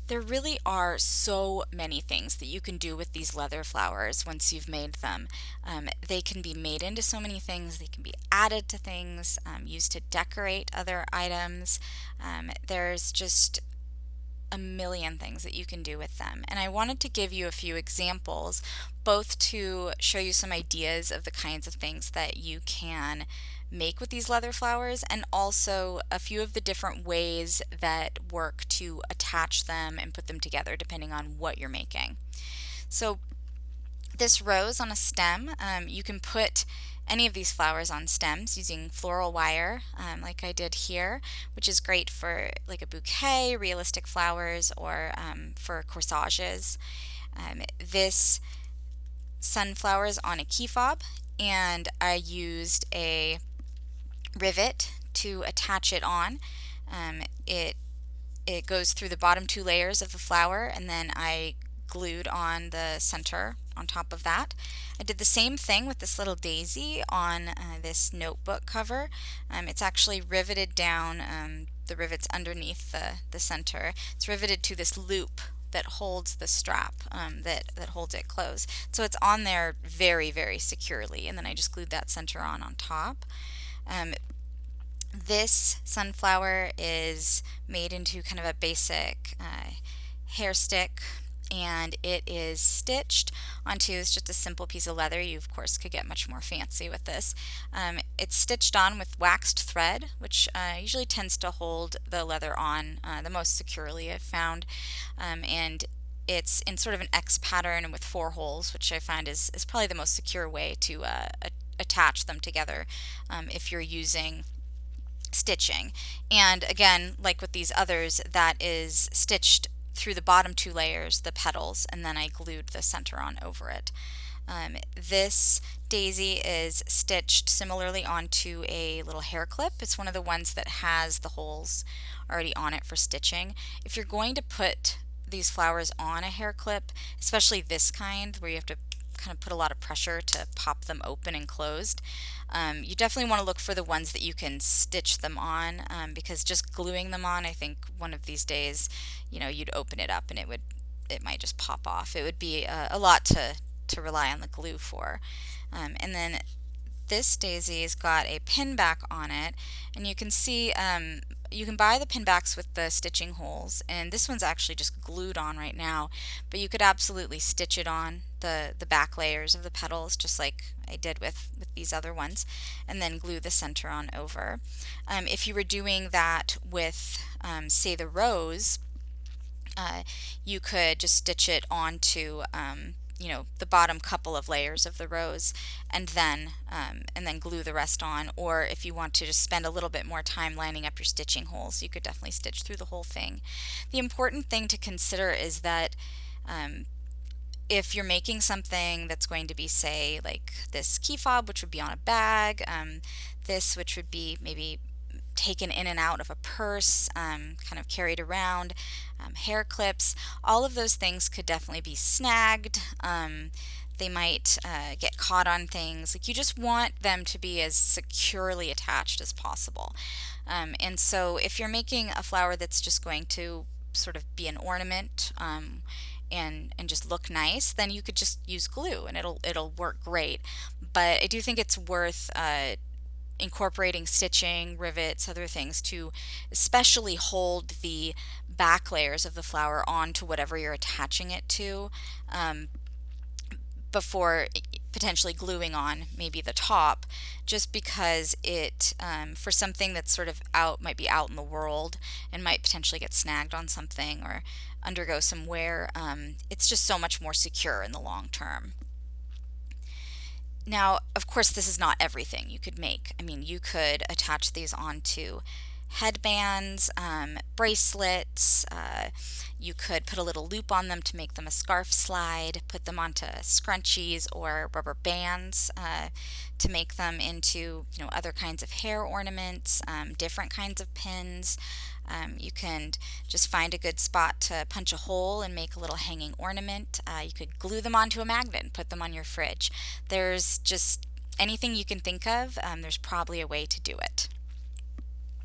There really are so many things that you can do with these leather flowers once you've made them. They can be made into so many things, they can be added to things, used to decorate other items. There's just a million things that you can do with them. And I wanted to give you a few examples, both to show you some ideas of the kinds of things that you can make with these leather flowers, and also a few of the different ways that work to attach them and put them together depending on what you're making. So this rose on a stem, you can put any of these flowers on stems using floral wire, like I did here, which is great for like a bouquet, realistic flowers, or for corsages. This sunflower is on a key fob, and I used a rivet to attach it on. Um, it it goes through the bottom two layers of the flower, and then I glued on the center on top of that. I did the same thing with this little daisy on this notebook cover. It's actually riveted down, the rivets underneath the center. It's riveted to this loop that holds the strap, that holds it closed. So it's on there very, very securely, and then I just glued that center on top. Um, this sunflower is made into kind of a basic hair stick, and it is stitched onto, it's just a simple piece of leather. You of course could get much more fancy with this. It's stitched on with waxed thread, which usually tends to hold the leather on the most securely, I've found. And it's in sort of an X pattern and with four holes, which I find is probably the most secure way to attach them together if you're using stitching. And again, like with these others, that is stitched through the bottom two layers, the petals, and then I glued the center on over it. This daisy is stitched similarly onto a little hair clip. It's one of the ones that has the holes already on it for stitching. If you're going to put these flowers on a hair clip, especially this kind where you have to kind of put a lot of pressure to pop them open and closed, you definitely want to look for the ones that you can stitch them on, because just gluing them on, I think one of these days, you'd open it up and it might just pop off. It would be a lot to rely on the glue for. And then this daisy's got a pin back on it, and you can see you can buy the pin backs with the stitching holes, and this one's actually just glued on right now, but you could absolutely stitch it on the back layers of the petals just like I did with these other ones, and then glue the center on over. If you were doing that with say the rose, you could just stitch it onto the bottom couple of layers of the rose, and then glue the rest on. Or if you want to just spend a little bit more time lining up your stitching holes, you could definitely stitch through the whole thing. The important thing to consider is that if you're making something that's going to be, say, like this key fob, which would be on a bag, this, which would be maybe taken in and out of a purse, kind of carried around, hair clips, all of those things could definitely be snagged. They might get caught on things. Like, you just want them to be as securely attached as possible. And so if you're making a flower that's just going to sort of be an ornament, and just look nice, then you could just use glue and it'll work great. But I do think it's worth incorporating stitching, rivets, other things to especially hold the back layers of the flower onto whatever you're attaching it to, before potentially gluing on maybe the top, just because it, for something that's sort of might be out in the world and might potentially get snagged on something or undergo some wear, it's just so much more secure in the long term. Now, of course, this is not everything you could make. I mean, you could attach these onto headbands, bracelets. You could put a little loop on them to make them a scarf slide, put them onto scrunchies or rubber bands to make them into other kinds of hair ornaments, different kinds of pins. You can just find a good spot to punch a hole and make a little hanging ornament. You could glue them onto a magnet and put them on your fridge. There's just anything you can think of, there's probably a way to do it.